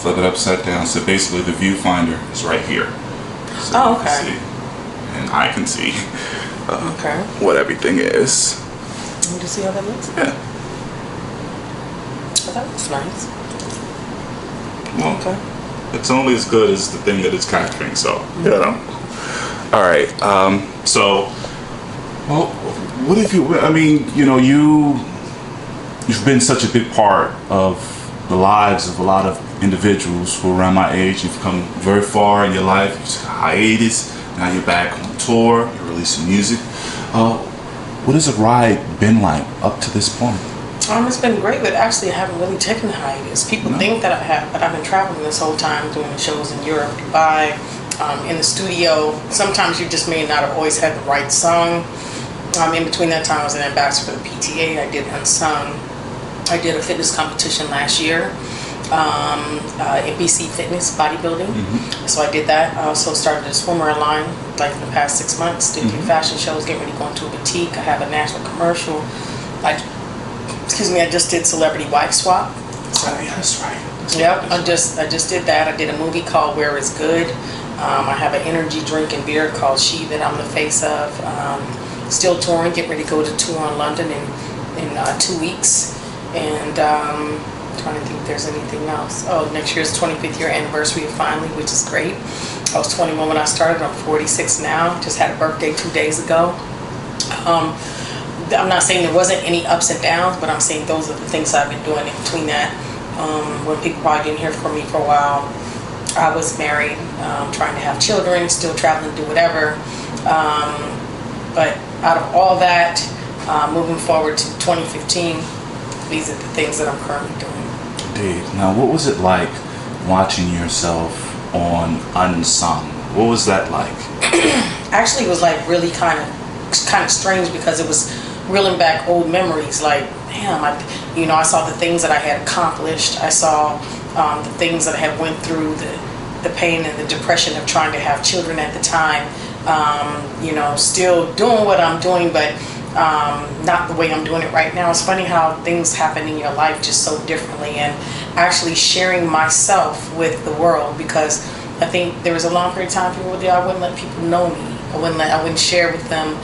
flip it upside down. So basically the viewfinder is right here. So oh, okay. And I can see okay. what everything is. Let me see how that looks. Yeah. Oh, that looks nice. Well, okay. It's only as good as the thing that it's capturing, so, you know. All right. So, well, what if you, I mean, you know, you've been such a big part of the lives of a lot of individuals who are around my age. You've come very far in your life. You took a hiatus. Now you're back on tour. You're releasing music. What has the ride been like up to this point? It's been great, but actually I haven't really taken a hiatus. People think that I have, but I've been traveling this whole time, doing the shows in Europe, Dubai, in the studio. Sometimes you just may not have always had the right song. In between that time, I was an ambassador for the PTA. I did Unsung. I did a fitness competition last year, NBC Fitness bodybuilding. So I did that. I also started a swimwear line like in the past 6 months. Did do fashion shows, getting ready to go into a boutique. I have a national commercial. I just did Celebrity Wife Swap. So, yeah, that's right. Yep, I just did that. I did a movie called Where Is Good. I have an energy drink and beer called She that I'm the face of. Still touring, getting ready to go to tour in London in 2 weeks. And trying to think if there's anything else. Oh, next year's 25th year anniversary of Finally, which is great. I was 21 when I started. I'm 46 now. Just had a birthday 2 days ago. I'm not saying there wasn't any ups and downs, but I'm saying those are the things I've been doing in between that. When people probably didn't hear from me for a while, I was married, trying to have children, still traveling, do whatever. But out of all that, moving forward to 2015, these are the things that I'm currently doing. Indeed. Now, what was it like watching yourself on Unsung? What was that like? Actually, it was like really kind of strange because it was reeling back old memories. Like, damn, I saw the things that I had accomplished. I saw the things that I had went through, the pain and the depression of trying to have children at the time. Still doing what I'm doing, but not the way I'm doing it right now. It's funny how things happen in your life just so differently, and actually sharing myself with the world, because I think there was a long period of time people I wouldn't let people know me. I wouldn't share with them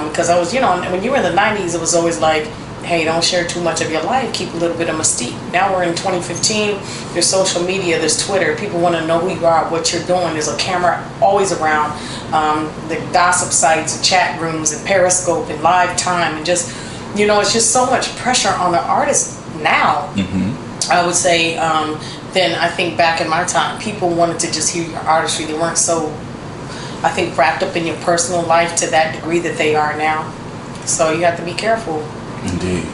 because I was, when you were in the 90s, it was always like, hey, don't share too much of your life, keep a little bit of mystique. Now we're in 2015, there's social media, there's Twitter, people want to know who you are, what you're doing, there's a camera always around, the gossip sites, and chat rooms, and Periscope, and Live Time, and just, it's just so much pressure on the artist now, I would say, than I think back in my time. People wanted to just hear your artistry, they weren't so, I think, wrapped up in your personal life to that degree that they are now. So you have to be careful. Indeed.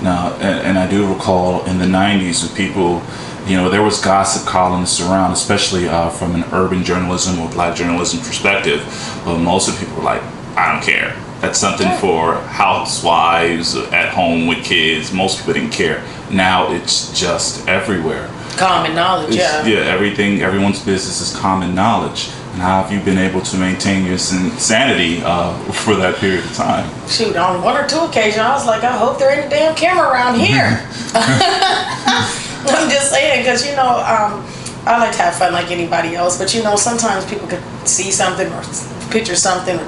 Now, and I do recall in the 90s with people, there was gossip columns around, especially from an urban journalism or black journalism perspective. But most of the people were like, I don't care. That's something for housewives at home with kids. Most people didn't care. Now it's just everywhere. Common knowledge, yeah, everyone's business is common knowledge. And how have you been able to maintain your sanity for that period of time? Shoot, on 1 or 2 occasions, I was like, I hope there ain't a damn camera around here. I'm just saying, because, I like to have fun like anybody else, but, sometimes people could see something or picture something or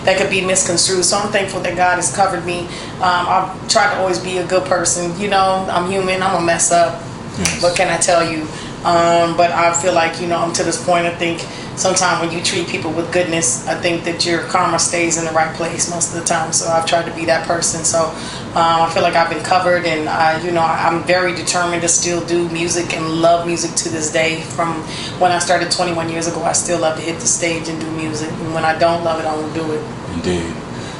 that could be misconstrued. So I'm thankful that God has covered me. I've tried to always be a good person. I'm human. I'm a mess up. Yes. What can I tell you? But I feel like, I'm to this point, I think sometimes when you treat people with goodness, I think that your karma stays in the right place most of the time. So I've tried to be that person. So I feel like I've been covered, and I'm very determined to still do music and love music to this day. From when I started 21 years ago, I still love to hit the stage and do music. And when I don't love it, I won't do it. Indeed.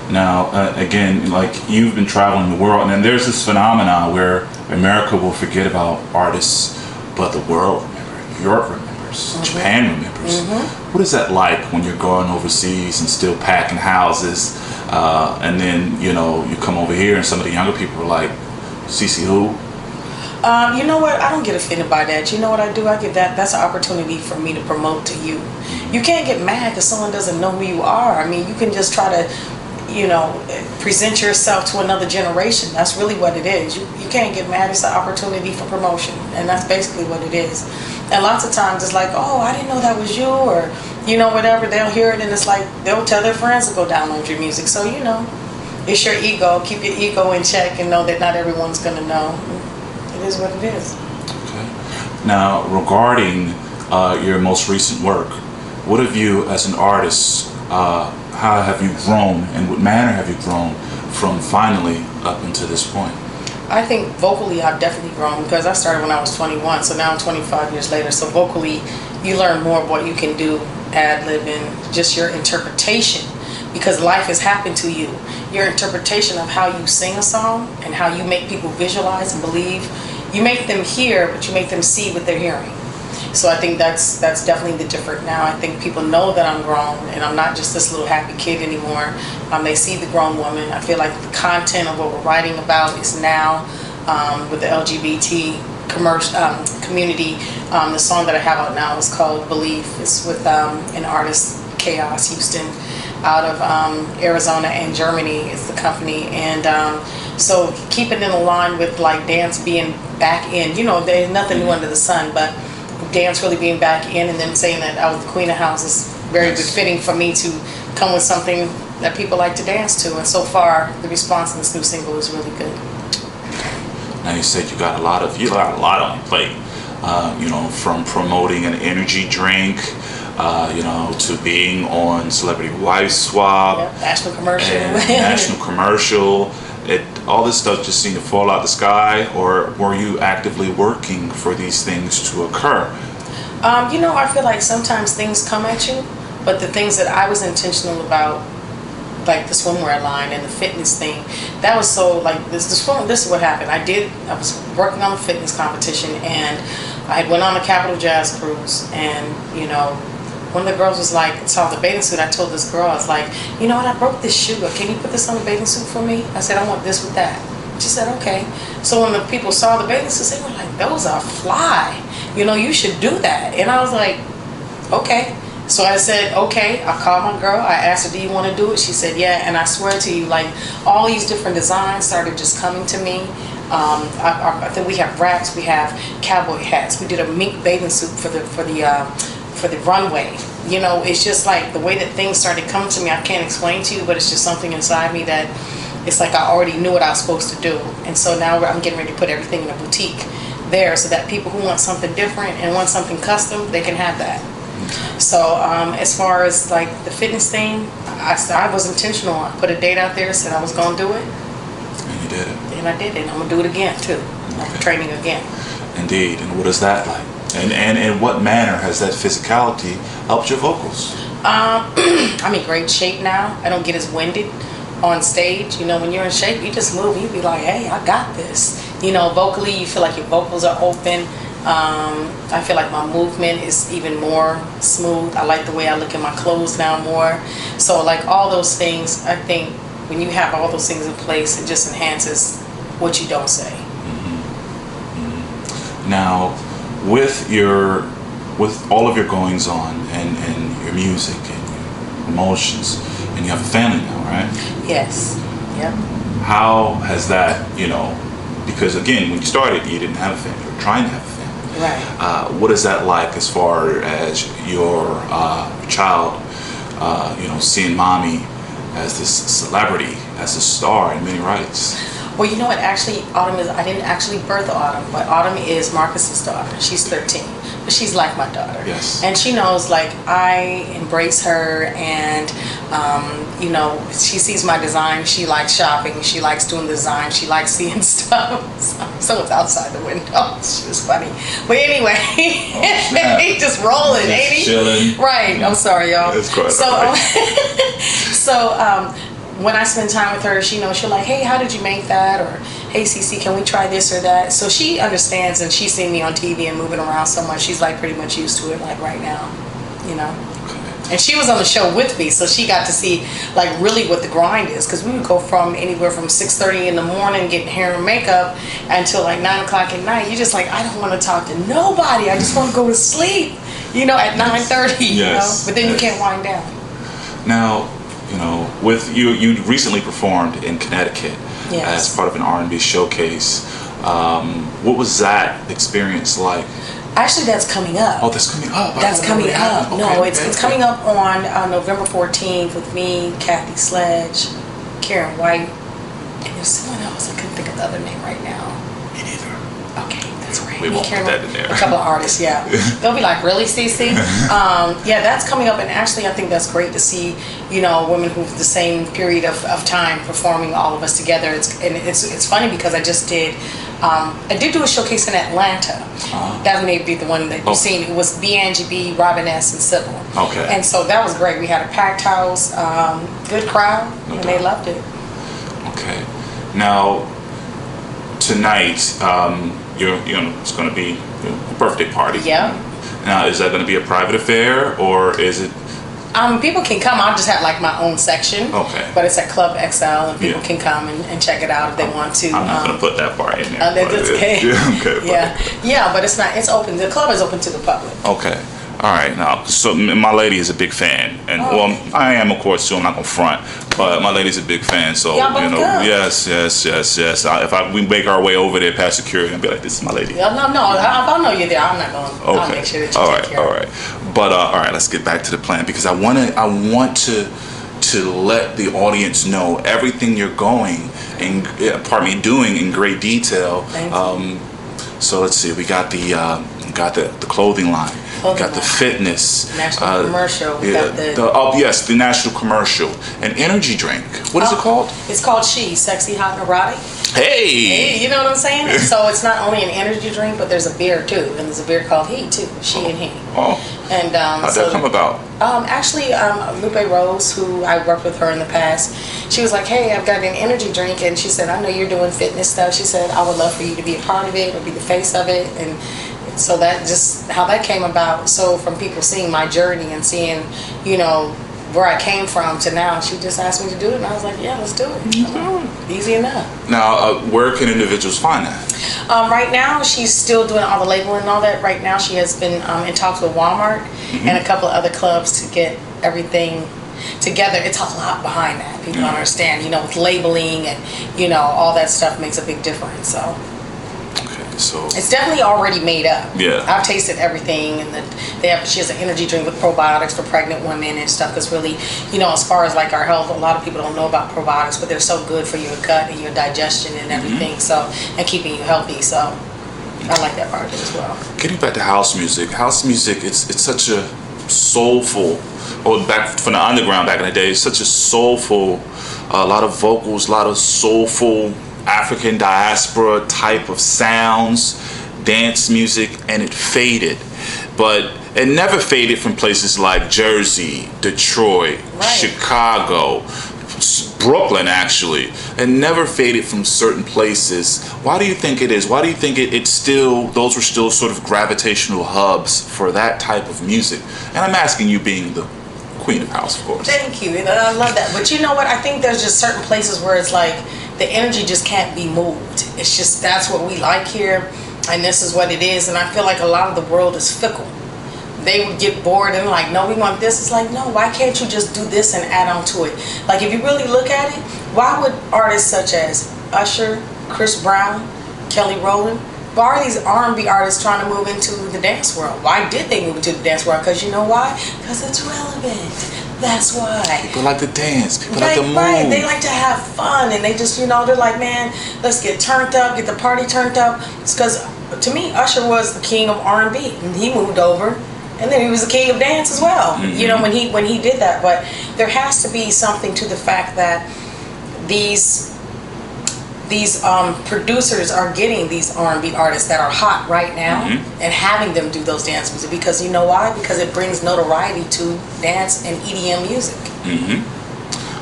Now, again, like, you've been traveling the world, and then there's this phenomenon where America will forget about artists, but the world remembers, Europe remembers, Japan remembers. What is that like when you're going overseas and still packing houses, and then, you come over here and some of the younger people are like, CeCe who? You know what? I don't get offended by that. You know what I do? I get that's an opportunity for me to promote to you. You can't get mad because someone doesn't know who you are. I mean, you can just try to, present yourself to another generation. That's really what it is. You can't get mad. It's an opportunity for promotion, and that's basically what it is. And lots of times it's like, oh, I didn't know that was you, or whatever. They'll hear it, and it's like they'll tell their friends to go download your music. So it's your ego. Keep your ego in check and know that not everyone's gonna know. It is what it is. Okay. Now, regarding your most recent work, what have you, as an artist, how have you grown, and what manner have you grown from finally up until this point? I think vocally I've definitely grown, because I started when I was 21, so now I'm 25 years later. So vocally, you learn more of what you can do, ad-libbing, just your interpretation, because life has happened to you. Your interpretation of how you sing a song and how you make people visualize and believe. You make them hear, but you make them see what they're hearing. So I think that's definitely the difference now. I think people know that I'm grown and I'm not just this little happy kid anymore. They see the grown woman. I feel like the content of what we're writing about is now with the LGBT community. The song that I have out now is called Belief. It's with an artist, Chaos Houston, out of Arizona and Germany is the company. And so keeping in line with like dance being back in, there's nothing new under the sun, but dance really being back in, and then saying that I was the queen of house is very befitting for me to come with something that people like to dance to. And so far, the response to this new single is really good. Now, you said you got a lot on your plate. From promoting an energy drink, to being on Celebrity Wife Swap, national commercial, and national commercial. All this stuff just seemed to fall out the sky, or were you actively working for these things to occur? I feel like sometimes things come at you, but the things that I was intentional about, like the swimwear line and the fitness thing, that was so like this is what happened. I was working on a fitness competition, and I had went on the Capitol Jazz Cruise, and one of the girls was like, saw the bathing suit. I told this girl, I was like, you know what, I broke this shoe. Can you put this on the bathing suit for me? I said, I want this with that. She said, okay. So when the people saw the bathing suits, they were like, those are fly. You should do that. And I was like, okay. So I said, okay. I called my girl. I asked her, do you want to do it? She said, yeah. And I swear to you, like all these different designs started just coming to me. I think we have wraps, we have cowboy hats. We did a mink bathing suit for the runway. It's just like the way that things started coming to me. I can't explain to you, but it's just something inside me that it's like I already knew what I was supposed to do. And so now I'm getting ready to put everything in a boutique there, so that people who want something different and want something custom, they can have that. So as far as like the fitness thing, I was intentional. I put a date out there, said I was going to do it. And you did it. And I did it. I'm going to do it again too. I'm training again. Indeed. And what is that like? And in what manner has that physicality helped your vocals? I'm in great shape now. I don't get as winded on stage. When you're in shape, you just move. You be like, hey, I got this. Vocally, you feel like your vocals are open. I feel like my movement is even more smooth. I like the way I look at my clothes now more. So like all those things, I think when you have all those things in place, it just enhances what you don't say. Now, with all of your goings on and your music and your emotions, and you have a family now, right? Yes. Yep. How has that, because again, when you started, you didn't have a family. You were trying to have a family. Right. What is that like as far as your child, seeing mommy as this celebrity, as a star in many rights? Well, you know what? Actually, I didn't actually birth Autumn, but Autumn is Marcus's daughter. She's 13, but she's like my daughter. Yes. And she knows, like, I embrace her, and, she sees my design. She likes shopping. She likes doing design. She likes seeing stuff. So it's outside the window. It's just funny. But anyway, he's just rolling, ain't he? Chilling. Right. I'm sorry, y'all. It's quite When I spend time with her, she'll like, hey, how did you make that? Or, hey, CeCe, can we try this or that? So she understands, and she's seen me on TV and moving around so much. She's like pretty much used to it, like right now, And she was on the show with me, so she got to see like really what the grind is. Because we would go from anywhere from 6:30 in the morning getting hair and makeup until like 9 o'clock at night. You're just like, I don't want to talk to nobody. I just want to go to sleep, at 9:30. Yes. But then you can't wind down. Now, with you recently performed in Connecticut as part of an R&B showcase. What was that experience like? Actually, that's coming up. Oh, that's coming up. That's coming up. Okay, No, it's coming up on November 14th with me, Kathy Sledge, Karen White, and there's someone else. I couldn't think of the other name right now. Me neither. Okay, that's right. We won't put that in there. A couple of artists, yeah. They'll be like, really, CeCe? Yeah, that's coming up, and actually, I think that's great to see, women who've the same period of time performing all of us together. It's funny because I just did. I did do a showcase in Atlanta. That may be the one that you've seen. It was Angie B, Robin S, and Sybil. Okay. And so that was great. We had a packed house, good crowd, and they loved it. Okay. Now, tonight, it's going to be a birthday party. Yeah. Now, is that going to be a private affair, or is it? People can come. I'll just have like my own section. Okay. But it's at Club XL, and people can come and check it out if they want to. I'm not going to put that part in there. That's okay. Okay. Yeah, but it's not. It's open. The club is open to the public. Okay. All right. Now, so my lady is a big fan, and well, I am, of course, too. I'm not gonna front, but my lady's a big fan. So yes. If we make our way over there past security and be like, "This is my lady." Yeah, no. If I know you're there, I'm not going. Okay. I'll make sure that you take care of it. All right. But all right, let's get back to the plan because I want to let the audience know everything you're doing in great detail. Thank you. So let's see. We got the clothing line. We got the fitness. National commercial. We got the national commercial. An energy drink. What is it called? It's called She, Sexy, Hot, and Erotic. Hey, you know what I'm saying? So it's not only an energy drink, but there's a beer too, and there's a beer called He too. She and He. Oh. And how'd that come about? Actually, Lupe Rose, who I worked with her in the past, she was like, "Hey, I've got an energy drink," and she said, "I know you're doing fitness stuff." She said, "I would love for you to be a part of it or be the face of it," and so that just how that came about. So from people seeing my journey and seeing, where I came from to now, she just asked me to do it, and I was like, "Yeah, let's do it." Easy enough. Now, where can individuals find that? Right now, she's still doing all the labeling and all that. Right now, she has been in talks with Walmart and a couple of other clubs to get everything together. It's a lot behind that. People don't understand, with labeling and, all that stuff makes a big difference. So. So it's definitely already made up. Yeah, I've tasted everything, and she has an energy drink with probiotics for pregnant women and stuff. Because really, as far as like our health, a lot of people don't know about probiotics, but they're so good for your gut and your digestion and everything. So and keeping you healthy. So I like that part of it as well. Getting back to house music, it's such a soulful. Back from the underground back in the day, it's such a soulful, a lot of vocals, a lot of soulful. African diaspora type of sounds, dance music, and it faded. But it never faded from places like Jersey, Detroit, Chicago, Brooklyn actually. It never faded from certain places. Why do you think it is? Why do you think those were still sort of gravitational hubs for that type of music? And I'm asking you being the queen of house, of course. Thank you. I love that. But you know what? I think there's just certain places where it's like, the energy just can't be moved. It's just that's what we like here, and this is what it is. And I feel like a lot of the world is fickle. They would get bored and like, no, we want this. It's like, no, why can't you just do this and add on to it? Like if you really look at it, why would artists such as Usher, Chris Brown, Kelly Rowland, why are these R&B artists trying to move into the dance world? Why did they move into the dance world? Because you know why? Because it's relevant. That's why. People like to dance. People like to move. Right. They like to have fun, and they just, they're like, man, let's get turned up, get the party turned up. It's because, to me, Usher was the king of R&B, and he moved over, and then he was the king of dance as well. When he did that. But there has to be something to the fact that these producers are getting these R&B artists that are hot right now and having them do those dance music because you know why? Because it brings notoriety to dance and EDM music.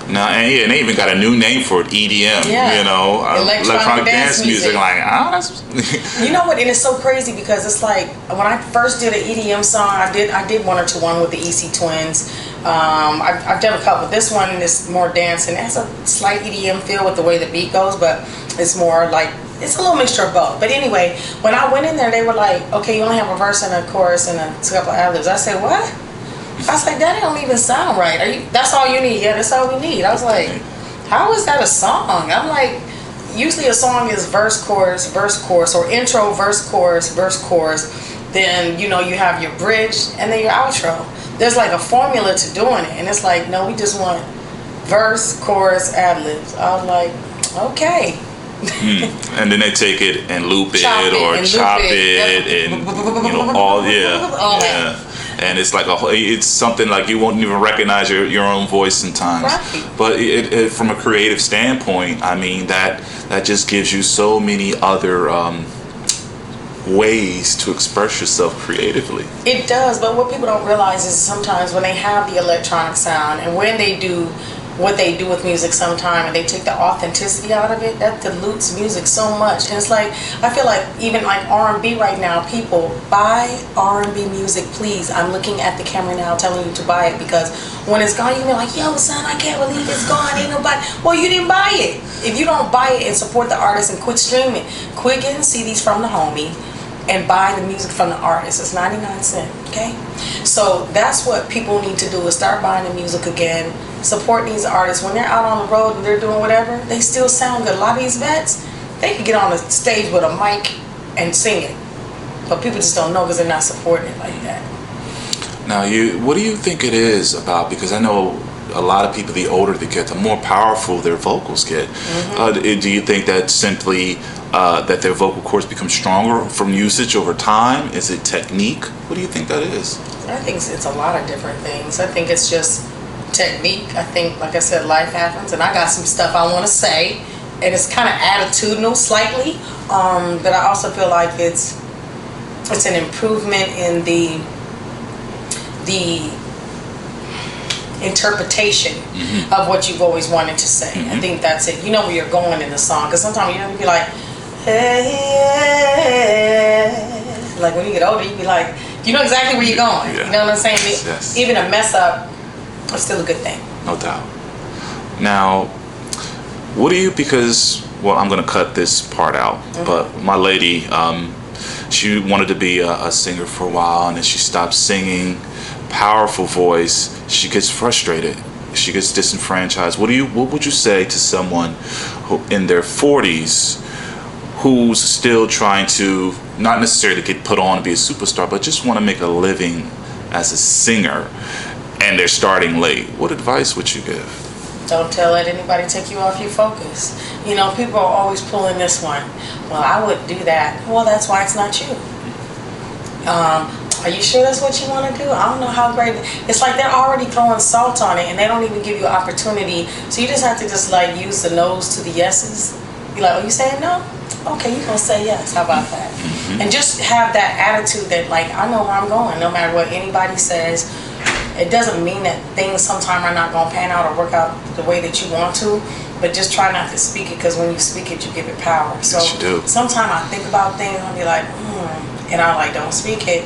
Now, and they even got a new name for it, EDM. Yeah. Electronic dance music. Like, that's. You know what? And it's so crazy because it's like when I first did an EDM song, I did one with the EC Twins. I've done a couple. This one is more dance and it has a slight EDM feel with the way the beat goes, but it's more like it's a little mixture of both. But anyway, when I went in there, they were like, "Okay, you only have a verse and a chorus and a couple of ad-libs." I said, "What?" I was like, that don't even sound right. That's all you need? Yeah, that's all we need. I was like, how is that a song? I'm like, usually a song is verse, chorus, or intro, verse, chorus. Then, you have your bridge and then your outro. There's like a formula to doing it. And it's like, no, we just want verse, chorus, ad-libs. I was like, okay. And then they take it and loop it chop it and all that. And it's like it's something like you won't even recognize your own voice sometimes. Right. But it from a creative standpoint, I mean that just gives you so many other ways to express yourself creatively. It does, but what people don't realize is sometimes when they have the electronic sound and when they do what they do with music sometime and they take the authenticity out of it, that dilutes music so much. And it's like, I feel like even like R&B right now, people buy R&B music, please. I'm looking at the camera now telling you to buy it, because when it's gone, you'll be like, yo son, I can't believe it's gone, ain't nobody. Well, you didn't buy it. If you don't buy it and support the artist and quit streaming, quit getting CDs from the homie and buy the music from the artist. It's 99 cents, okay? So that's what people need to do, is start buying the music again, support these artists. When they're out on the road and they're doing whatever, they still sound good. A lot of these vets, they could get on the stage with a mic and sing it, but people just don't know because they're not supporting it like that. Now, what do you think it is about, because I know a lot of people, the older they get, the more powerful their vocals get. Mm-hmm. Do you think that simply that their vocal cords become stronger from usage over time? Is it technique? What do you think that is? I think it's a lot of different things. I think it's just technique. I think, like I said, life happens, and I got some stuff I want to say, and it's kind of attitudinal slightly, but I also feel like it's an improvement in the interpretation of what you've always wanted to say. I think that's it. You know where you're going in the song, because sometimes you be like, hey, like when you get older, you be like, you know exactly where you're going. Yeah. You know what I'm saying? Yes. Even a mess up is still a good thing. No doubt. Now, what do you, because, well, I'm going to cut this part out, but my lady, she wanted to be a singer for a while, and then she stopped singing. Powerful voice. She gets frustrated. She gets disenfranchised. What would you say to someone who in their 40s who's still trying to, not necessarily get put on to be a superstar, but just want to make a living as a singer, and they're starting late? What advice would you give? Don't let anybody take you off your focus. You know, people are always pulling this one. Well, I would do that. Well, that's why it's not you. Are you sure that's what you want to do? I don't know how great. It's like they're already throwing salt on it, and they don't even give you opportunity. So you just have to just like use the no's to the yeses. Be like, oh, you saying no? Okay, you're going to say yes. How about that? And just have that attitude that, like, I know where I'm going, no matter what anybody says. It doesn't mean that things sometimes are not going to pan out or work out the way that you want to, but just try not to speak it, because when you speak it, you give it power. So yes, you do. Sometimes I think about things and I'll be like, and I like, don't speak it.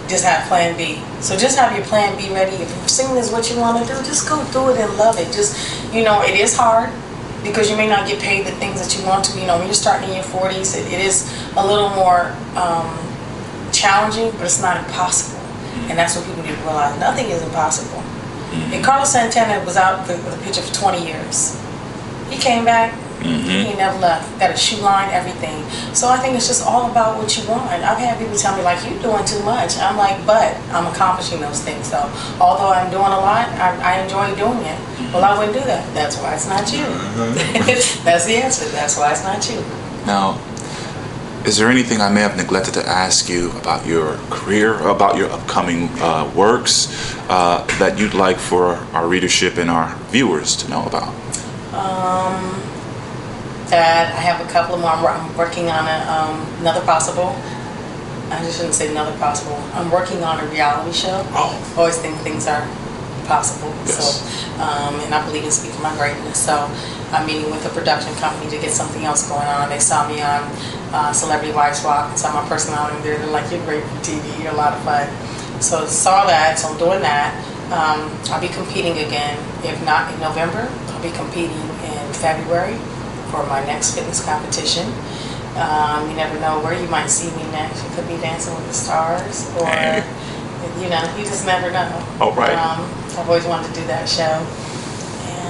Just have plan B. So just have your plan B ready. If singing is what you want to do, just go do it and love it. Just, it is hard, because you may not get paid the things that you want to. When you're starting in your 40s, it is a little more challenging, but it's not impossible. And that's what people need to realize. Nothing is impossible. And Carlos Santana was out with a picture for 20 years. He came back. He never left. Got a shoe line, everything. So I think it's just all about what you want. I've had people tell me, like, you're doing too much. I'm like, but I'm accomplishing those things. So although I'm doing a lot, I enjoy doing it. Well, I wouldn't do that. That's why it's not you. That's the answer. That's why it's not you. Now, is there anything I may have neglected to ask you about your career, or about your upcoming works that you'd like for our readership and our viewers to know about? That I have a couple more. I'm working on another possible. I just shouldn't say another possible. I'm working on a reality show. Oh. I always think things are possible. Yes. So, and I believe in speaking my greatness. So I'm meeting with a production company to get something else going on. They saw me on Celebrity Wives Walk and saw my personality there. They're like, you're great for TV. You're a lot of fun. So saw that. So I'm doing that. I'll be competing again. If not in November, I'll be competing in February for my next fitness competition. You never know where you might see me next. It could be Dancing with the Stars, or You know, you just never know. Oh, right. I've always wanted to do that show.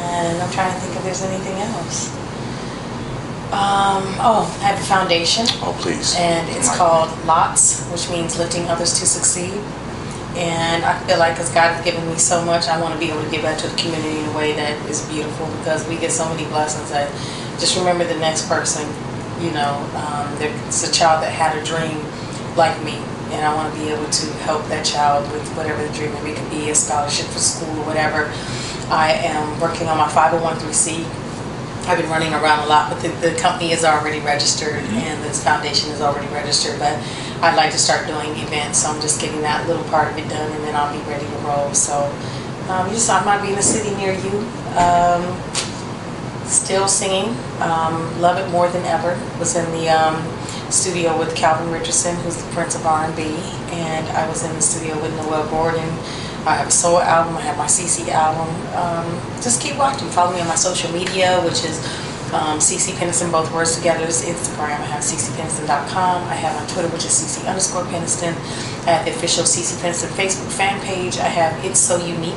And I'm trying to think if there's anything else. I have a foundation. Oh, please. And it's called LOTS, which means Lifting Others to Succeed. And I feel like because God has given me so much, I want to be able to give back to the community in a way that is beautiful, because we get so many blessings that just remember the next person. You know, there's a child that had a dream like me, and I want to be able to help that child with whatever the dream maybe it could be, a scholarship for school or whatever. I am working on my 501(c). I've been running around a lot, but the company is already registered and this foundation is already registered, but I'd like to start doing events, so I'm just getting that little part of it done, and then I'll be ready to roll. So I might be in a city near you. Still singing, love it more than ever. Was in the studio with Calvin Richardson, who's the Prince of R&B, and I was in the studio with Noel Gordon. I have a soul album, I have my CeCe album. Just keep watching. Follow me on my social media, which is CeCe Peniston, both words together. It's Instagram. I have CeCePeniston.com. I have on Twitter, which is CeCe_Peniston. I have the official CeCe Peniston Facebook fan page. I have It's So Unique,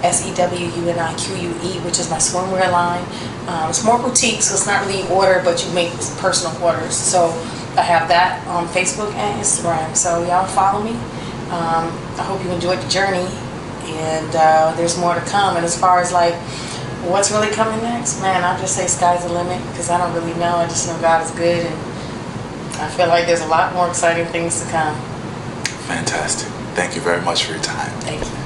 SEWUNIQUE, which is my swimwear line. It's more boutique, so it's not really order, but you make personal orders. So I have that on Facebook and Instagram. So y'all follow me. I hope you enjoyed the journey, and there's more to come. And as far as like what's really coming next, man, I'll just say sky's the limit, because I don't really know. I just know God is good, and I feel like there's a lot more exciting things to come. Fantastic. Thank you very much for your time. Thank you.